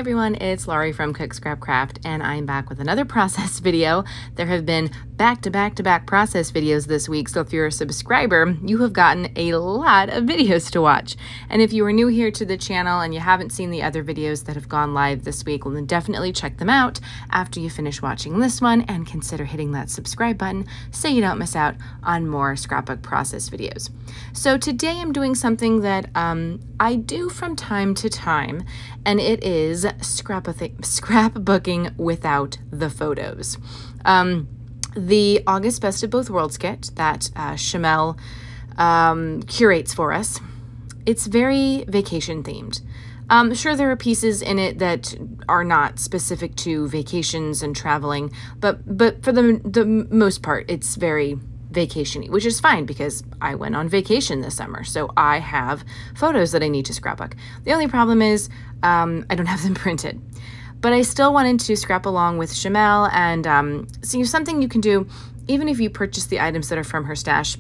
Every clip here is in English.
everyone, it's Laurie from Cook Scrap Craft, and I'm back with another process video. There have been back-to-back process videos this week, so if you're a subscriber, you have gotten a lot of videos to watch. And if you are new here to the channel and you haven't seen the other videos that have gone live this week, well then definitely check them out after you finish watching this one and consider hitting that subscribe button so you don't miss out on more scrapbook process videos. So today I'm doing something that I do from time to time, and it is scrapbooking without the photos. The August Best of Both Worlds kit that Shimelle curates for us, it's very vacation themed. Sure, there are pieces in it that are not specific to vacations and traveling, but for the most part, it's very vacation-y, which is fine because I went on vacation this summer, so I have photos that I need to scrapbook. The only problem is I don't have them printed, but I still wanted to scrap along with Shimelle and see something you can do. Even if you purchase the items that are from her stash,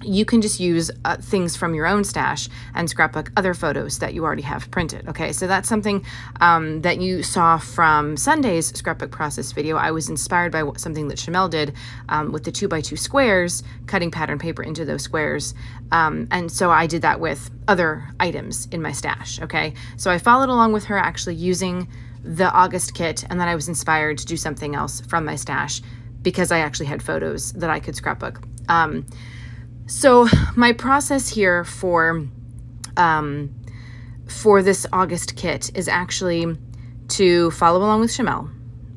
you can just use things from your own stash and scrapbook other photos that you already have printed. Okay, so that's something that you saw from Sunday's scrapbook process video. I was inspired by something that Shimelle did with the 2x2 squares, cutting pattern paper into those squares. And so I did that with other items in my stash. Okay, so I followed along with her actually using the August kit, and then I was inspired to do something else from my stash because I actually had photos that I could scrapbook. So my process here for this August kit is actually to follow along with Shimelle,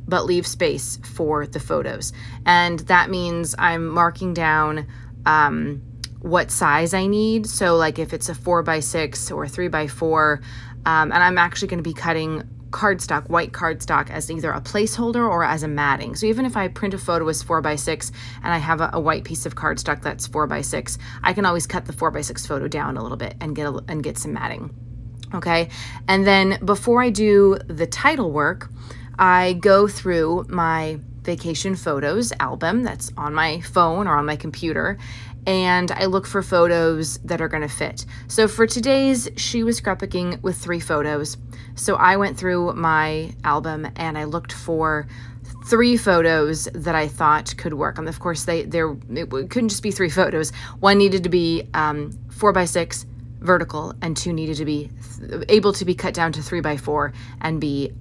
but leave space for the photos. And that means I'm marking down what size I need. So like if it's a 4x6 or a 3x4, and I'm actually going to be cutting cardstock, white cardstock, as either a placeholder or as a matting. So even if I print a photo as 4x6 and I have a white piece of cardstock that's 4x6, I can always cut the 4x6 photo down a little bit and get some matting. Okay, and then before I do the title work, I go through my vacation photos album that's on my phone or on my computer, and I look for photos that are going to fit. So for today's, she was scrapbooking with 3 photos. So I went through my album and I looked for 3 photos that I thought could work. And of course, it couldn't just be 3 photos. One needed to be 4x6 vertical, and 2 needed to be able to be cut down to 3x4 and be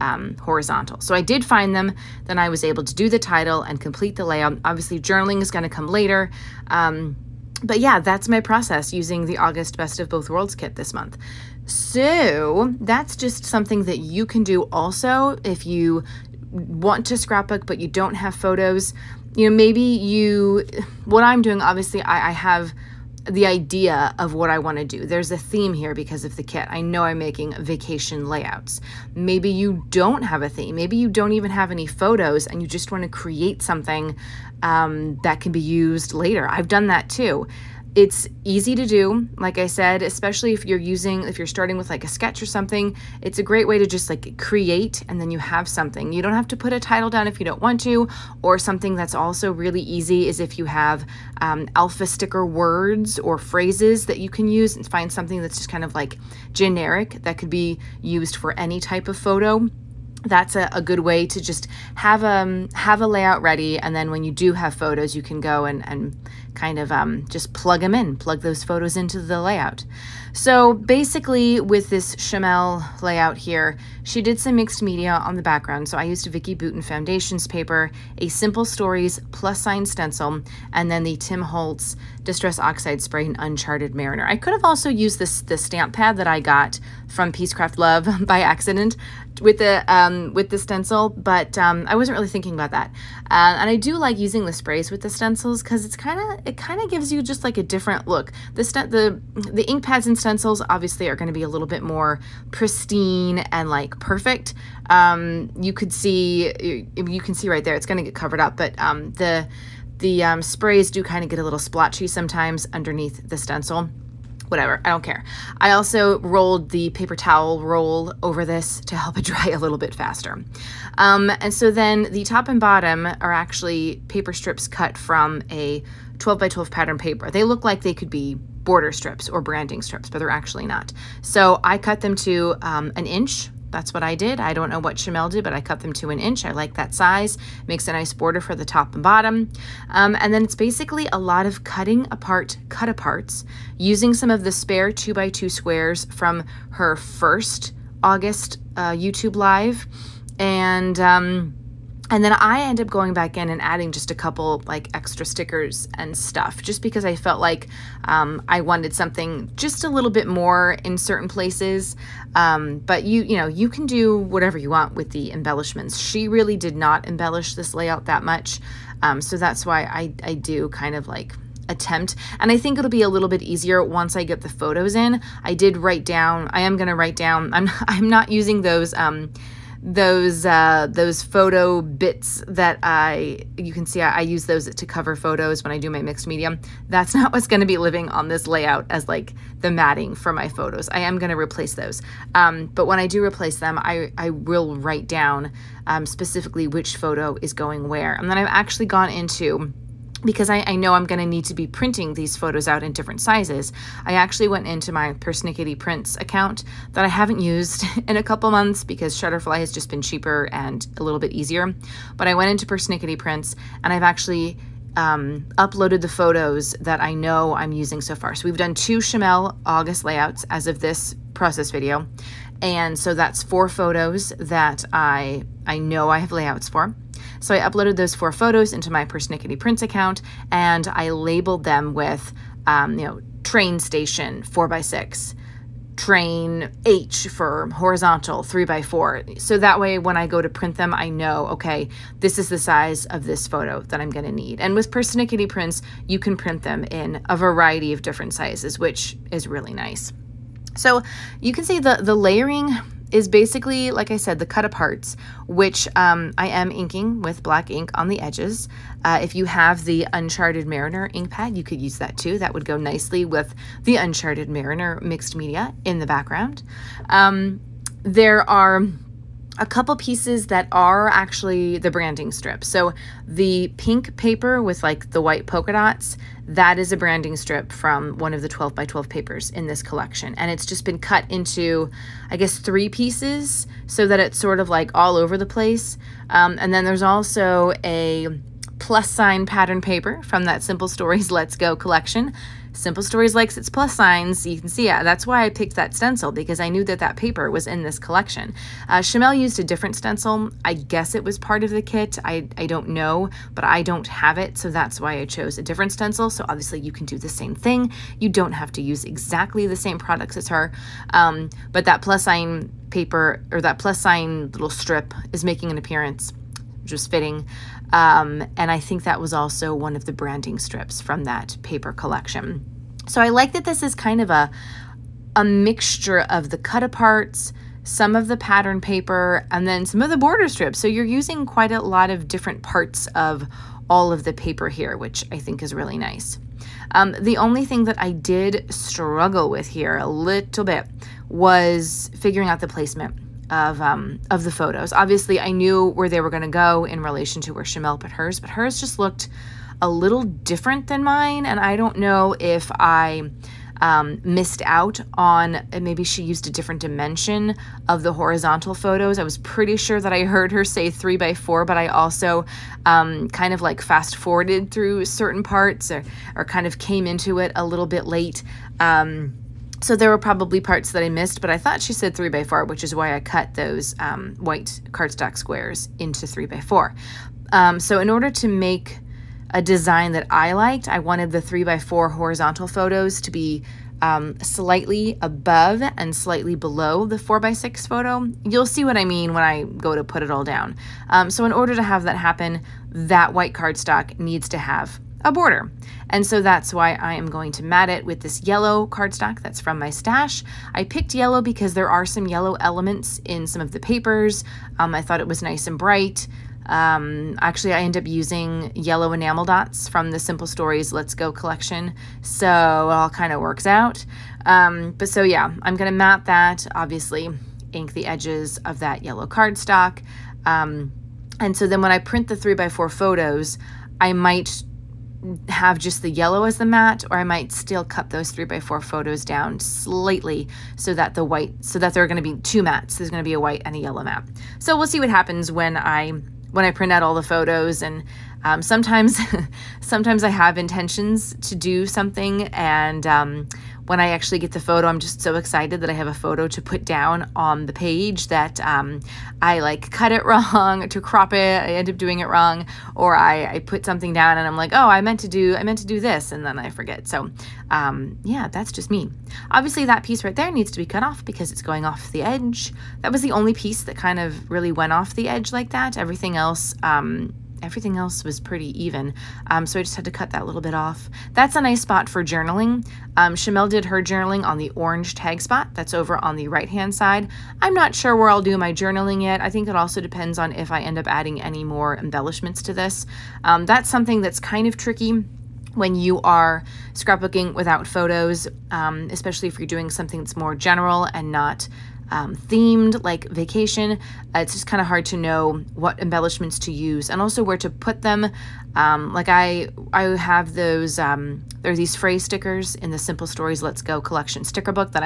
horizontal. So I did find them. Then I was able to do the title and complete the layout. Obviously, journaling is going to come later. But yeah, that's my process using the August Best of Both Worlds kit this month. So that's just something that you can do also if you want to scrapbook but you don't have photos. You know, maybe what I'm doing, obviously I have the idea of what I want to do. There's a theme here because of the kit. I know I'm making vacation layouts. Maybe you don't have a theme. Maybe you don't even have any photos and you just want to create something that can be used later. I've done that too. It's easy to do, like I said, especially if you're starting with like a sketch or something. It's a great way to just like create and then you have something. You don't have to put a title down if you don't want to, or something that's also really easy is if you have alpha sticker words or phrases that you can use and find something that's just kind of like generic that could be used for any type of photo. That's a good way to just have a layout ready, and then when you do have photos, you can go and kind of just plug those photos into the layout. So basically with this Shimelle layout here, she did some mixed media on the background. So I used Vicky Bouton Foundations paper, a Simple Stories plus sign stencil, and then the Tim Holtz Distress Oxide Spray in Uncharted Mariner. I could have also used the stamp pad that I got from Peacecraft Love by accident with the stencil, but I wasn't really thinking about that. And I do like using the sprays with the stencils because it kind of gives you just like a different look. The ink pads and stencils obviously are going to be a little bit more pristine and like perfect. You can see right there, it's going to get covered up, but the sprays do kind of get a little splotchy sometimes underneath the stencil. Whatever, I don't care. I also rolled the paper towel roll over this to help it dry a little bit faster. And so then the top and bottom are actually paper strips cut from a 12x12 pattern paper. They look like they could be border strips or branding strips, but they're actually not. So I cut them to 1 inch That's what I did. I don't know what Shimelle did, but I cut them to 1 inch. I like that size. Makes a nice border for the top and bottom. And then it's basically a lot of cutting apart cut-aparts using some of the spare 2x2 squares from her first August YouTube live. And then I end up going back in and adding just a couple like extra stickers and stuff, just because I felt like I wanted something just a little bit more in certain places. But you know, you can do whatever you want with the embellishments. She really did not embellish this layout that much. So that's why I do kind of like attempt, and I think it'll be a little bit easier once I get the photos in. I did write down, I am going to write down, I'm not using those photo bits that you can see I use those to cover photos when I do my mixed media. That's not what's going to be living on this layout as like the matting for my photos. I am going to replace those. But when I do replace them, I will write down specifically which photo is going where. And then I've actually gone into, because I know I'm going to need to be printing these photos out in different sizes, I actually went into my Persnickety Prints account that I haven't used in a couple months because Shutterfly has just been cheaper and a little bit easier. But I went into Persnickety Prints and I've actually uploaded the photos that I know I'm using so far. So we've done 2 Shimelle August layouts as of this process video. And so that's 4 photos that I know I have layouts for. So I uploaded those 4 photos into my Persnickety Prints account, and I labeled them with, you know, train station 4x6, train H for horizontal 3x4. So that way when I go to print them, I know, okay, this is the size of this photo that I'm going to need. And with Persnickety Prints, you can print them in a variety of different sizes, which is really nice. So you can see the layering is basically, like I said, the cut aparts, which I am inking with black ink on the edges. If you have the Uncharted Mariner ink pad, you could use that too. That would go nicely with the Uncharted Mariner mixed media in the background. There are a couple pieces that are actually the branding strip. So the pink paper with like the white polka dots, that is a branding strip from one of the 12x12 papers in this collection. And it's just been cut into, I guess, 3 pieces so that it's sort of like all over the place. And then there's also a plus sign pattern paper from that Simple Stories Let's Go collection. Simple Stories likes its plus signs. You can see that's why I picked that stencil, because I knew that that paper was in this collection. Shimelle used a different stencil. I guess it was part of the kit. I don't know, but I don't have it, so that's why I chose a different stencil. So obviously you can do the same thing. You don't have to use exactly the same products as her, but that plus sign paper, or that plus sign little strip, is making an appearance, which was fitting. And I think that was also one of the branding strips from that paper collection. So I like that this is kind of a mixture of the cut aparts, some of the pattern paper, and then some of the border strips. So you're using quite a lot of different parts of all of the paper here, which I think is really nice. The only thing that I did struggle with here a little bit was figuring out the placement of the photos. Obviously, I knew where they were going to go in relation to where Shimelle put hers, but hers just looked a little different than mine, and I don't know if I missed out on, maybe she used a different dimension of the horizontal photos. I was pretty sure that I heard her say 3x4, but I also kind of like fast forwarded through certain parts or kind of came into it a little bit late. So there were probably parts that I missed, but I thought she said 3x4, which is why I cut those white cardstock squares into 3x4. So in order to make a design that I liked, I wanted the 3x4 horizontal photos to be slightly above and slightly below the 4x6 photo. You'll see what I mean when I go to put it all down. So in order to have that happen, that white cardstock needs to have a border. And so that's why I am going to mat it with this yellow cardstock that's from my stash. I picked yellow because there are some yellow elements in some of the papers. I thought it was nice and bright. Actually, I end up using yellow enamel dots from the Simple Stories Let's Go collection, so it all kind of works out. But so yeah, I'm gonna mat that, obviously ink the edges of that yellow cardstock. And so then when I print the 3x4 photos, I might have just the yellow as the matte, or I might still cut those 3x4 photos down slightly so that there are going to be two mattes. There's going to be a white and a yellow matte. So we'll see what happens when I print out all the photos. And sometimes I have intentions to do something, and when I actually get the photo, I'm just so excited that I have a photo to put down on the page that I like cut it wrong to crop it. I end up doing it wrong, or I put something down and I'm like, oh, I meant to do this, and then I forget. So yeah, that's just me. Obviously that piece right there needs to be cut off because it's going off the edge. That was the only piece that kind of really went off the edge like that. Everything else was pretty even, so I just had to cut that little bit off. That's a nice spot for journaling. Shimelle did her journaling on the orange tag spot. That's over on the right-hand side. I'm not sure where I'll do my journaling yet. I think it also depends on if I end up adding any more embellishments to this. That's something that's kind of tricky when you are scrapbooking without photos, especially if you're doing something that's more general and not themed, like vacation. It's just kind of hard to know what embellishments to use and also where to put them. Like I have those, there are these phrase stickers in the Simple Stories Let's Go collection sticker book that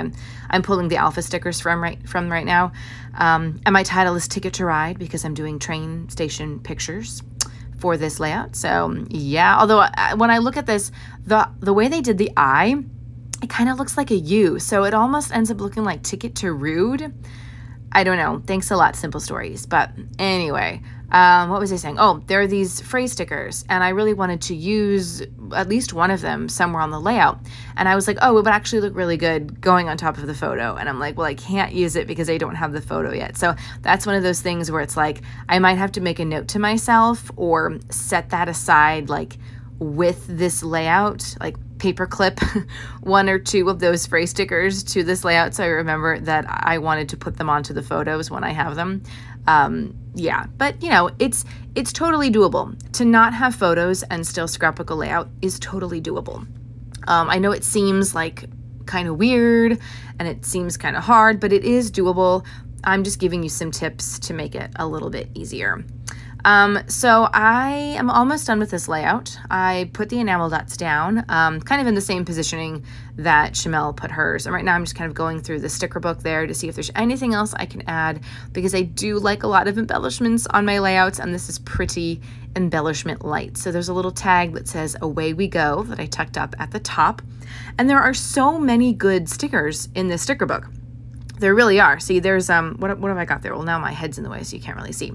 I'm pulling the alpha stickers from right now. And my title is Ticket to Ride because I'm doing train station pictures for this layout. So yeah, although when I look at this, the way they did the eye, it kind of looks like a U, so it almost ends up looking like Ticket to Rude. I don't know. Thanks a lot, Simple Stories. But anyway, what was I saying? Oh, there are these phrase stickers, and I really wanted to use at least one of them somewhere on the layout. And I was like, oh, it would actually look really good going on top of the photo. And I'm like, well, I can't use it because I don't have the photo yet. So that's one of those things where it's like, I might have to make a note to myself or set that aside, like with this layout, like paperclip one or two of those phrase stickers to this layout so I remember that I wanted to put them onto the photos when I have them. Yeah, but you know, it's totally doable. To not have photos and still scrapbook a layout is totally doable. I know it seems like kind of weird and it seems kind of hard, but it is doable. I'm just giving you some tips to make it a little bit easier. So I am almost done with this layout. I put the enamel dots down, kind of in the same positioning that Shimelle put hers. And right now I'm just kind of going through the sticker book there to see if there's anything else I can add, because I do like a lot of embellishments on my layouts, and this is pretty embellishment light. So there's a little tag that says "Away We Go" that I tucked up at the top. And there are so many good stickers in this sticker book. There really are. See, there's what have I got there? Well, now my head's in the way, so you can't really see.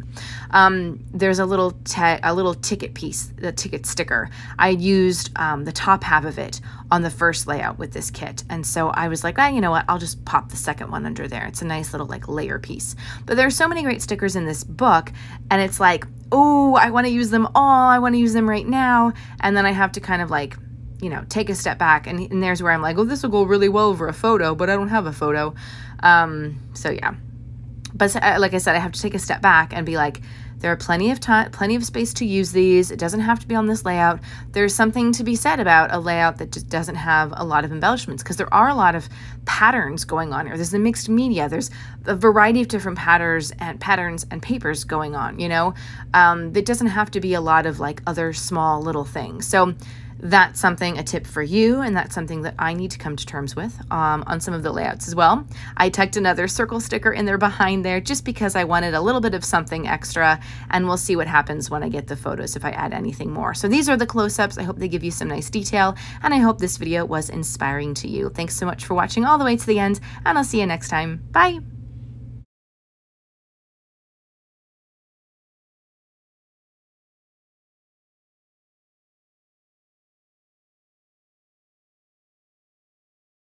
There's a little ticket piece, the ticket sticker. I used the top half of it on the first layout with this kit, and so I was like, you know what? I'll just pop the second one under there. It's a nice little like layer piece. But there are so many great stickers in this book, and it's like, oh, I want to use them all. I want to use them right now, and then I have to kind of like, you know, take a step back, and there's where I'm like, oh, this will go really well over a photo, but I don't have a photo. So yeah, but like I said, I have to take a step back and be like, there are plenty of time, plenty of space to use these. It doesn't have to be on this layout. There's something to be said about a layout that just doesn't have a lot of embellishments, because there are a lot of patterns going on here. There's the mixed media. There's a variety of different patterns and papers going on, you know. It doesn't have to be a lot of like other small little things. So that's something, a tip for you, and that's something that I need to come to terms with on some of the layouts as well. I tucked another circle sticker in there behind there just because I wanted a little bit of something extra, and we'll see what happens when I get the photos if I add anything more. So these are the close-ups. I hope they give you some nice detail, and I hope this video was inspiring to you. Thanks so much for watching all the way to the end, and I'll see you next time. Bye!